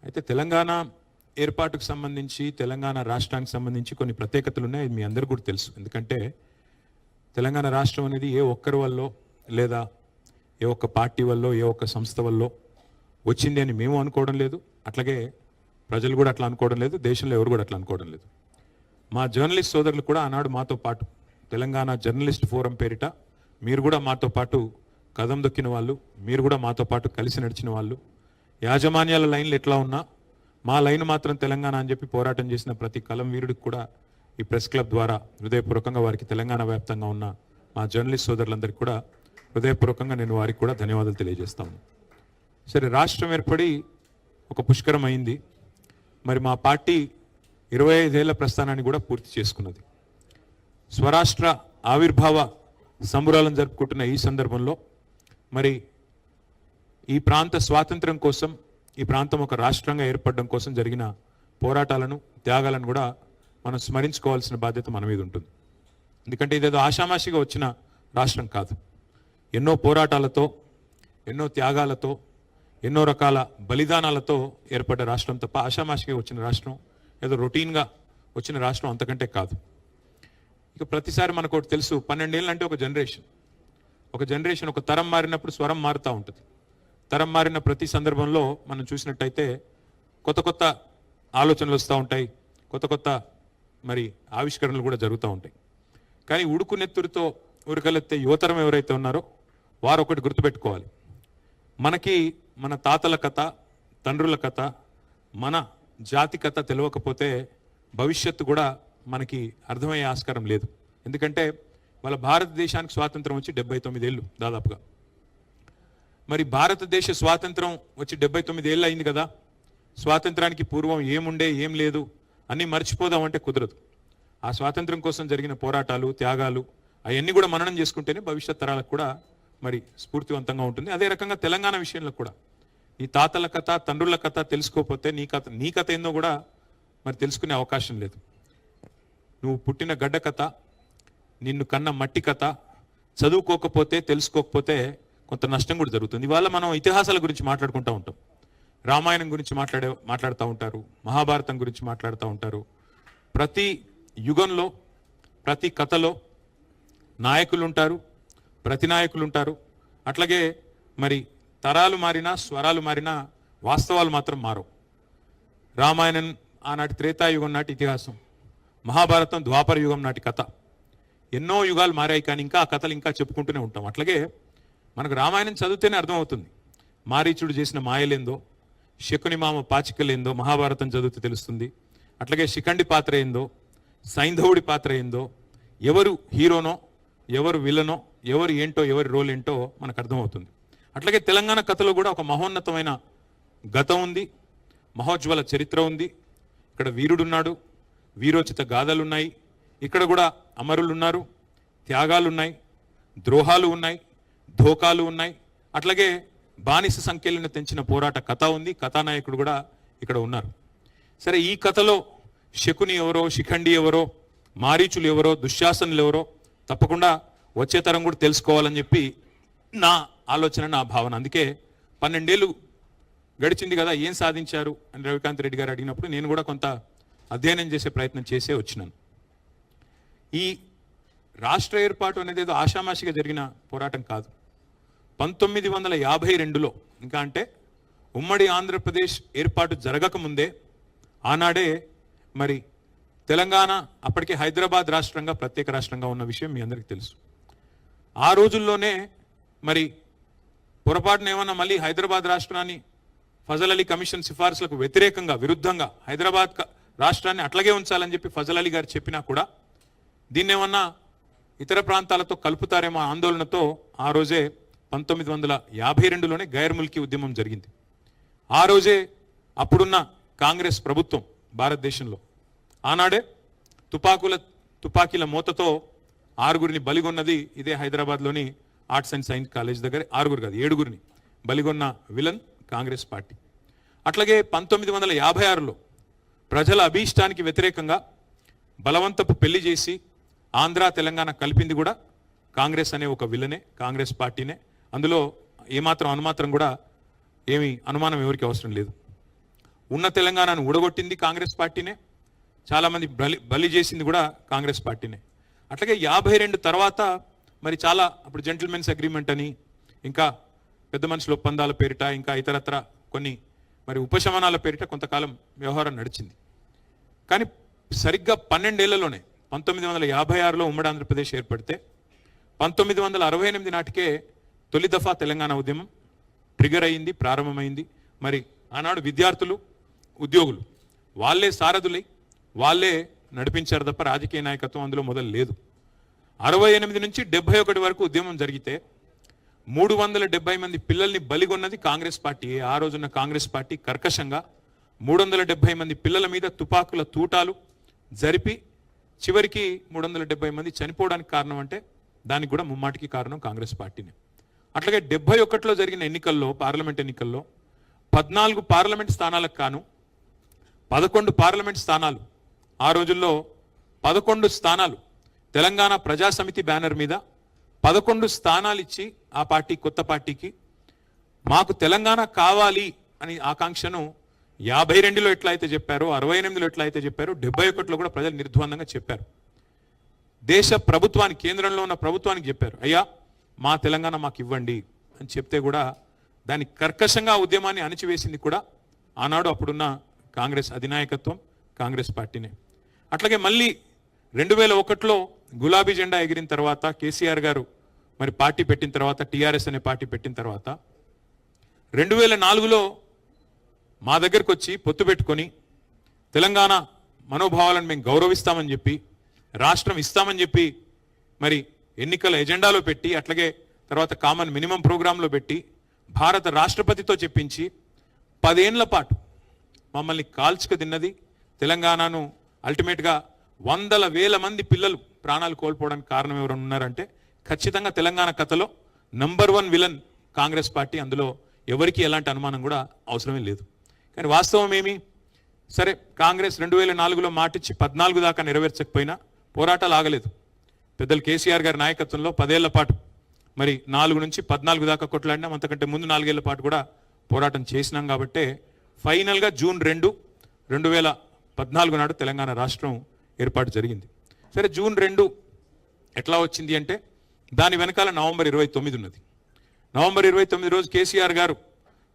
అయితే తెలంగాణ ఏర్పాటుకు సంబంధించి తెలంగాణ రాష్ట్రానికి సంబంధించి కొన్ని ప్రత్యేకతలు ఉన్నాయి. మీ అందరికీ కూడా తెలుసు. ఎందుకంటే తెలంగాణ రాష్ట్రం అనేది ఏ ఒక్కరి వల్ల లేదా ఏ ఒక్క పార్టీ వల్ల ఏ ఒక్క సంస్థ వల్ల వచ్చింది అని మేము అనుకోవడం లేదు. అట్లాగే ప్రజలు కూడా అట్లా అనుకోవడం లేదు. దేశంలో ఎవరు కూడా అట్లా అనుకోవడం లేదు. మా జర్నలిస్ట్ సోదరులు కూడా ఆనాడు మాతో పాటు తెలంగాణ జర్నలిస్ట్ ఫోరం పేరిట మీరు కూడా మాతో పాటు కదం దొక్కిన వాళ్ళు, మీరు కూడా మాతో పాటు కలిసి నడిచిన వాళ్ళు, యాజమాన్యాల లైన్లు ఎట్లా ఉన్నా మా లైన్ మాత్రం తెలంగాణ అని చెప్పి పోరాటం చేసిన ప్రతి కలం వీరుడికి కూడా ఈ ప్రెస్ క్లబ్ ద్వారా హృదయపూర్వకంగా వారికి తెలంగాణ వ్యాప్తంగా ఉన్న మా జర్నలిస్ట్ సోదరులందరికీ కూడా హృదయపూర్వకంగా నేను వారికి కూడా ధన్యవాదాలు తెలియజేస్తాను. సరే, రాష్ట్రం ఏర్పడి ఒక పుష్కరం అయింది. మరి మా పార్టీ 25 ఏళ్ల ప్రస్థానాన్ని కూడా పూర్తి చేసుకున్నది. స్వరాష్ట్ర ఆవిర్భావ సంబురాలను జరుపుకుంటున్న ఈ సందర్భంలో మరి ఈ ప్రాంత స్వాతంత్రం కోసం, ఈ ప్రాంతం ఒక రాష్ట్రంగా ఏర్పడడం కోసం జరిగిన పోరాటాలను, త్యాగాలను కూడా మనం స్మరించుకోవాల్సిన బాధ్యత మన మీద ఉంటుంది. ఎందుకంటే ఇదేదో ఆషామాషిగా వచ్చిన రాష్ట్రం కాదు. ఎన్నో పోరాటాలతో, ఎన్నో త్యాగాలతో, ఎన్నో రకాల బలిదానాలతో ఏర్పడ్డ రాష్ట్రం తప్ప ఆషామాషిగా వచ్చిన రాష్ట్రం, ఏదో రొటీన్గా వచ్చిన రాష్ట్రం అంతకంటే కాదు. ఇక ప్రతిసారి మనకు ఒకటి తెలుసు, 12 ఏళ్ళు అంటే ఒక జనరేషన్, ఒక తరం మారినప్పుడు స్వరం మారుతూ ఉంటుంది. తరం మారిన ప్రతి సందర్భంలో మనం చూసినట్టయితే కొత్త కొత్త ఆలోచనలు వస్తూ ఉంటాయి, కొత్త కొత్త మరి ఆవిష్కరణలు కూడా జరుగుతూ ఉంటాయి. కానీ ఉడుకునెత్తురితో ఉరకలెత్తే యువతరం ఎవరైతే ఉన్నారో వారు ఒకటి గుర్తుపెట్టుకోవాలి. మనకి మన తాతల కథ, తండ్రుల కథ, మన జాతి కథ తెలియకపోతే భవిష్యత్తు కూడా మనకి అర్థమయ్యే ఆస్కారం లేదు. ఎందుకంటే వాళ్ళ భారతదేశానికి స్వాతంత్రం వచ్చి 79 ఏళ్ళు దాదాపుగా. మరి భారతదేశ స్వాతంత్రం వచ్చి 79 ఏళ్ళు అయింది కదా. స్వాతంత్రానికి పూర్వం ఏముండే, ఏం లేదు అన్నీ మర్చిపోదామంటే కుదరదు. ఆ స్వాతంత్రం కోసం జరిగిన పోరాటాలు, త్యాగాలు అవన్నీ కూడా మననం చేసుకుంటేనే భవిష్యత్ తరాలకు కూడా మరి స్ఫూర్తివంతంగా ఉంటుంది. అదే రకంగా తెలంగాణ విషయంలో కూడా ఈ తాతల కథ, తండ్రుల కథ తెలుసుకోకపోతే నీ కథ ఏందో కూడా మరి తెలుసుకునే అవకాశం లేదు. నువ్వు పుట్టిన గడ్డ కథ, నిన్ను కన్న మట్టి కథ చదువుకోకపోతే, తెలుసుకోకపోతే కొంత నష్టం కూడా జరుగుతుంది. ఇవాళ మనం ఇతిహాసాల గురించి మాట్లాడుకుంటూ ఉంటాం. రామాయణం గురించి మాట్లాడుతూ ఉంటారు, మహాభారతం గురించి మాట్లాడుతూ ఉంటారు. ప్రతి యుగంలో, ప్రతి కథలో నాయకులు ఉంటారు, ప్రతినాయకులు ఉంటారు. అట్లాగే మరి తరాలు మారినా, స్వరాలు మారినా వాస్తవాలు మాత్రం మారవు. రామాయణం ఆనాటి త్రేతాయుగం నాటి ఇతిహాసం, మహాభారతం ద్వాపర యుగం నాటి కథ. ఎన్నో యుగాలు మారాయి, కానీ ఇంకా ఆ కథలు ఇంకా చెప్పుకుంటూనే ఉంటాం. అట్లాగే మనకు రామాయణం చదివితేనే అర్థమవుతుంది మారీచుడు చేసిన మాయలేందో, శకుని మామ పాచికలేందో మహాభారతం చదివితే తెలుస్తుంది. అట్లాగే శిఖండి పాత్ర ఏందో, సైంధవుడి పాత్ర ఏందో, ఎవరు హీరోనో, ఎవరు విలనో, ఎవరు ఏంటో, ఎవరి రోల్ ఏంటో మనకు అర్థమవుతుంది. అట్లాగే తెలంగాణ కథలో కూడా ఒక మహోన్నతమైన గతం ఉంది, మహోజ్వల చరిత్ర ఉంది. ఇక్కడ వీరుడున్నాడు, వీరోచిత గాథలు ఉన్నాయి. ఇక్కడ కూడా అమరులు ఉన్నారు, త్యాగాలు ఉన్నాయి, ద్రోహాలు ఉన్నాయి, ధోకాలు ఉన్నాయి. అట్లాగే బానిస సంఖ్యలను తెంచిన పోరాట కథ ఉంది, కథానాయకుడు కూడా ఇక్కడ ఉన్నారు. సరే, ఈ కథలో శకుని ఎవరో, శిఖండి ఎవరో, మారీచులు ఎవరో, దుశ్శాసనులు ఎవరో తప్పకుండా వచ్చే తరం కూడా తెలుసుకోవాలని చెప్పి నా ఆలోచన, నా భావన. అందుకే 12 ఏళ్ళు గడిచింది కదా, ఏం సాధించారు అని రవికాంత్ రెడ్డి గారు అడిగినప్పుడు నేను కూడా కొంత అధ్యయనం చేసే ప్రయత్నం చేసే వచ్చినాను. ఈ రాష్ట్ర ఏర్పాటు అనేది ఏదో ఆషామాషిగా జరిగిన పోరాటం కాదు. 1952లో, ఇంకా అంటే ఉమ్మడి ఆంధ్రప్రదేశ్ ఏర్పాటు జరగకముందే ఆనాడే మరి తెలంగాణ అప్పటికే హైదరాబాద్ రాష్ట్రంగా, ప్రత్యేక రాష్ట్రంగా ఉన్న విషయం మీ అందరికీ తెలుసు. ఆ రోజుల్లోనే మరి పొరపాటున ఏమన్నా మళ్ళీ హైదరాబాద్ రాష్ట్రాన్ని ఫజల్ అలీ కమిషన్ సిఫార్సులకు వ్యతిరేకంగా, విరుద్ధంగా హైదరాబాద్ రాష్ట్రాన్ని అట్లాగే ఉంచాలని చెప్పి ఫజల్ అలీ గారు చెప్పినా కూడా దీన్నేమన్నా ఇతర ప్రాంతాలతో కలుపుతారేమో ఆందోళనతో ఆ రోజే 1952లోనే గైర్ ముల్కీ ఉద్యమం జరిగింది. ఆ రోజే అప్పుడున్న కాంగ్రెస్ ప్రభుత్వం భారతదేశంలో ఆనాడే తుపాకీల మూతతో 6గురిని బలిగొన్నది ఇదే హైదరాబాద్లోని ఆర్ట్స్ అండ్ సైన్స్ కాలేజ్ దగ్గర. 6గురు కాదు, 7గురిని బలిగొన్న విలన్ కాంగ్రెస్ పార్టీ. అట్లాగే 1956లో ప్రజల అభీష్టానికి వ్యతిరేకంగా బలవంతపు పెళ్లి చేసి ఆంధ్ర తెలంగాణ కలిపింది కూడా కాంగ్రెస్ అనే ఒక విలనే, కాంగ్రెస్ పార్టీనే. అందులో ఏమాత్రం అనుమాత్రం కూడా ఏమీ అనుమానం ఎవరికి అవసరం లేదు. ఉన్న తెలంగాణను ఊడగొట్టింది కాంగ్రెస్ పార్టీనే, చాలామంది బలి చేసింది కూడా కాంగ్రెస్ పార్టీనే. అట్లాగే 52 తర్వాత మరి చాలా అప్పుడు జెంటిల్మెన్స్ అగ్రిమెంట్ అని, ఇంకా పెద్ద మనుషుల ఒప్పందాల పేరిట, ఇంకా ఇతరత్ర కొన్ని మరి ఉపశమనాల పేరిట కొంతకాలం వ్యవహారం నడిచింది. కానీ సరిగ్గా 12 ఏళ్లలోనే 1956లో ఉమ్మడి ఆంధ్రప్రదేశ్ ఏర్పడితే 1968 నాటికే తొలి దఫా తెలంగాణ ఉద్యమం ట్రిగర్ అయింది, ప్రారంభమైంది. మరి ఆనాడు విద్యార్థులు, ఉద్యోగులు వాళ్ళే సారథులై వాళ్ళే నడిపించారు తప్ప రాజకీయ నాయకత్వం అందులో మొదలు లేదు. 68 నుంచి 71 వరకు ఉద్యమం జరిగితే 370 మంది పిల్లల్ని బలిగొన్నది కాంగ్రెస్ పార్టీ. ఆ రోజున్న కాంగ్రెస్ పార్టీ కర్కశంగా 370 మంది పిల్లల మీద తుపాకుల తూటాలు జరిపి చివరికి 370 మంది చనిపోవడానికి కారణం అంటే దానికి కూడా ముమ్మాటికి కారణం కాంగ్రెస్ పార్టీనే. అట్లాగే 71లో జరిగిన ఎన్నికల్లో, పార్లమెంట్ ఎన్నికల్లో 14 పార్లమెంట్ స్థానాలకు కాను 11 పార్లమెంట్ స్థానాలు, ఆ రోజుల్లో 11 స్థానాలు తెలంగాణ ప్రజాసమితి బ్యానర్ మీద 11 స్థానాలు ఇచ్చి ఆ పార్టీ, కొత్త పార్టీకి మాకు తెలంగాణ కావాలి అని ఆకాంక్షను 52లో ఎట్లా అయితే చెప్పారో, 68లో ఎట్లా అయితే చెప్పారో, 71లో కూడా ప్రజలు నిర్ద్వందంగా చెప్పారు. దేశ ప్రభుత్వానికి, కేంద్రంలో ఉన్న ప్రభుత్వానికి చెప్పారు, అయ్యా మా తెలంగాణ మాకు ఇవ్వండి అని చెప్తే కూడా దాన్ని కర్కశంగా ఉద్యమాన్ని అణిచివేసింది కూడా ఆనాడు అప్పుడున్న కాంగ్రెస్ అధినాయకత్వం, కాంగ్రెస్ పార్టీనే. అట్లాగే మళ్ళీ 2001లో గులాబీ జెండా ఎగిరిన తర్వాత, కేసీఆర్ గారు మరి పార్టీ పెట్టిన తర్వాత, టీఆర్ఎస్ అనే పార్టీ పెట్టిన తర్వాత 2004లో మా దగ్గరకు వచ్చి పొత్తు పెట్టుకొని తెలంగాణ మనోభావాలను మేము గౌరవిస్తామని చెప్పి, రాష్ట్రం ఇస్తామని చెప్పి మరి ఎన్నికల ఎజెండాలో పెట్టి, అట్లాగే తర్వాత కామన్ మినిమం ప్రోగ్రాంలో పెట్టి భారత రాష్ట్రపతితో చెప్పించి 10 ఏళ్ల పాటు మమ్మల్ని కాల్చుకు తిన్నది తెలంగాణను. అల్టిమేట్గా 100,000 మంది పిల్లలు ప్రాణాలు కోల్పోవడానికి కారణం ఎవరైనా ఉన్నారంటే ఖచ్చితంగా తెలంగాణ కథలో నంబర్ 1 విలన్ కాంగ్రెస్ పార్టీ. అందులో ఎవరికి ఎలాంటి అనుమానం కూడా అవసరమే లేదు. కానీ వాస్తవం ఏమి? సరే, కాంగ్రెస్ 2004లో మాటిచ్చి 14 దాకా నెరవేర్చకపోయినా పోరాటాలు ఆగలేదు. పెద్దలు కేసీఆర్ గారి నాయకత్వంలో 10 ఏళ్ల పాటు మరి 4 నుంచి 14 దాకా కొట్లాడినాం. అంతకంటే ముందు 4 ఏళ్ల పాటు కూడా పోరాటం చేసినాం. కాబట్టే ఫైనల్గా జూన్ 2, 2014 నాడు తెలంగాణ రాష్ట్రం ఏర్పాటు జరిగింది. సరే, జూన్ 2 ఎట్లా వచ్చింది అంటే దాని వెనకాల నవంబర్ 29 ఉన్నది. నవంబర్ 29 రోజు కేసీఆర్ గారు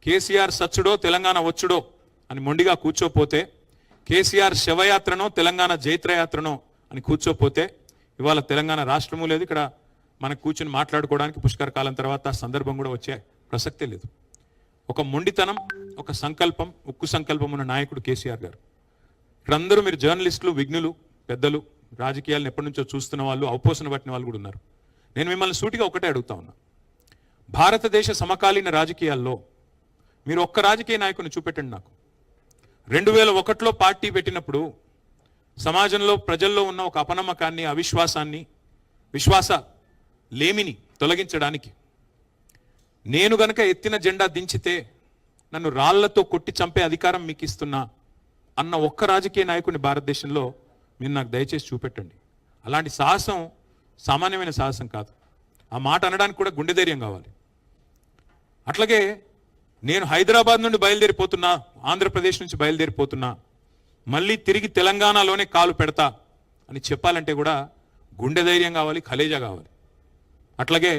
కేసీఆర్ సచ్చుడో తెలంగాణ వచ్చుడో అని మొండిగా కూర్చోపోతే, కేసీఆర్ శవయాత్రనో తెలంగాణ జైత్రయాత్రనో అని కూర్చోపోతే ఇవాళ తెలంగాణ రాష్ట్రము లేదు. ఇక్కడ మనకు కూర్చుని మాట్లాడుకోవడానికి పుష్కర కాలం తర్వాత సందర్భం కూడా వచ్చే ప్రసక్తే లేదు. ఒక మొండితనం, ఒక సంకల్పం, ఉక్కు సంకల్పం ఉన్న నాయకుడు కేసీఆర్ గారు. ఇక్కడ అందరూ మీరు జర్నలిస్టులు, విఘ్నులు, పెద్దలు, రాజకీయాలను ఎప్పటి నుంచో చూస్తున్న వాళ్ళు, అవపోసన పట్టిన వాళ్ళు కూడా ఉన్నారు. నేను మిమ్మల్ని సూటిగా ఒకటే అడుగుతా ఉన్నా, భారతదేశ సమకాలీన రాజకీయాల్లో మీరు ఒక్క రాజకీయ నాయకుని చూపెట్టండి నాకు. 2001లో పార్టీ పెట్టినప్పుడు సమాజంలో, ప్రజల్లో ఉన్న ఒక అపనమ్మకాన్ని, అవిశ్వాసాన్ని, విశ్వాస లేమిని తొలగించడానికి నేను గనక ఎత్తిన జెండా దించితే నన్ను రాళ్లతో కొట్టి చంపే అధికారం మీకు ఇస్తున్నా అన్న ఒక్క రాజకీయ నాయకుని భారతదేశంలో మీరు నాకు దయచేసి చూపెట్టండి. అలాంటి సాహసం సామాన్యమైన సాహసం కాదు. ఆ మాట అనడానికి కూడా గుండె ధైర్యం కావాలి. అట్లాగే నేను హైదరాబాద్ నుండి బయలుదేరిపోతున్నా, ఆంధ్రప్రదేశ్ నుంచి బయలుదేరిపోతున్నా, మళ్ళీ తిరిగి తెలంగాణలోనే కాలు పెడతా అని చెప్పాలంటే కూడా గుండె ధైర్యం కావాలి, కలేజా కావాలి. అట్లాగే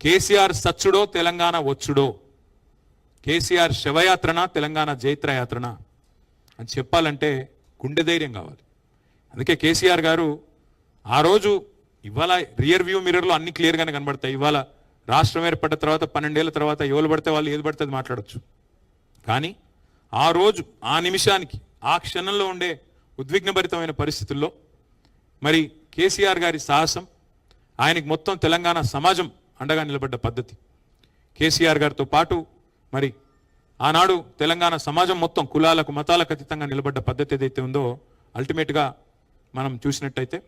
కేసీఆర్ సచ్చుడో తెలంగాణ వచ్చుడో, కేసీఆర్ శవయాత్రన తెలంగాణ జైత్రయాత్రన అని చెప్పాలంటే గుండె ధైర్యం కావాలి. అందుకే కేసీఆర్ గారు ఆ రోజు, ఇవాళ రియర్ వ్యూ మిర్రర్లో అన్ని క్లియర్గానే కనబడతాయి. ఇవాళ రాష్ట్రం ఏర్పడ్డ తర్వాత 12 ఏళ్ల తర్వాత ఎవరు పడితే వాళ్ళు ఏది పడితే అది మాట్లాడచ్చు. కానీ ఆ రోజు, ఆ నిమిషానికి, ఆ క్షణంలో ఉండే ఉద్విగ్నభరితమైన పరిస్థితుల్లో మరి కేసీఆర్ గారి సాహసం, ఆయనకి మొత్తం తెలంగాణ సమాజం అండగా నిలబడ్డ పద్ధతి, కేసీఆర్ గారితో పాటు మరి ఆనాడు తెలంగాణ సమాజం మొత్తం కులాలకు, మతాలకు అతీతంగా నిలబడ్డ పద్ధతి ఏదైతే ఉందో, అల్టిమేట్గా మనం చూసినట్టయితే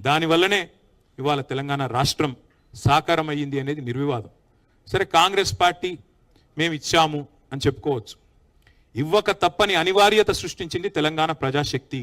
దానివల్లనే ఇవాళ తెలంగాణ రాష్ట్రం సాకారం అయ్యింది అనేది నిర్వివాదం. సరే, కాంగ్రెస్ పార్టీ మేము ఇచ్చాము అని చెప్పుకోవచ్చు. ఇవ్వక తప్పని అనివార్యత సృష్టించింది తెలంగాణ ప్రజాశక్తి.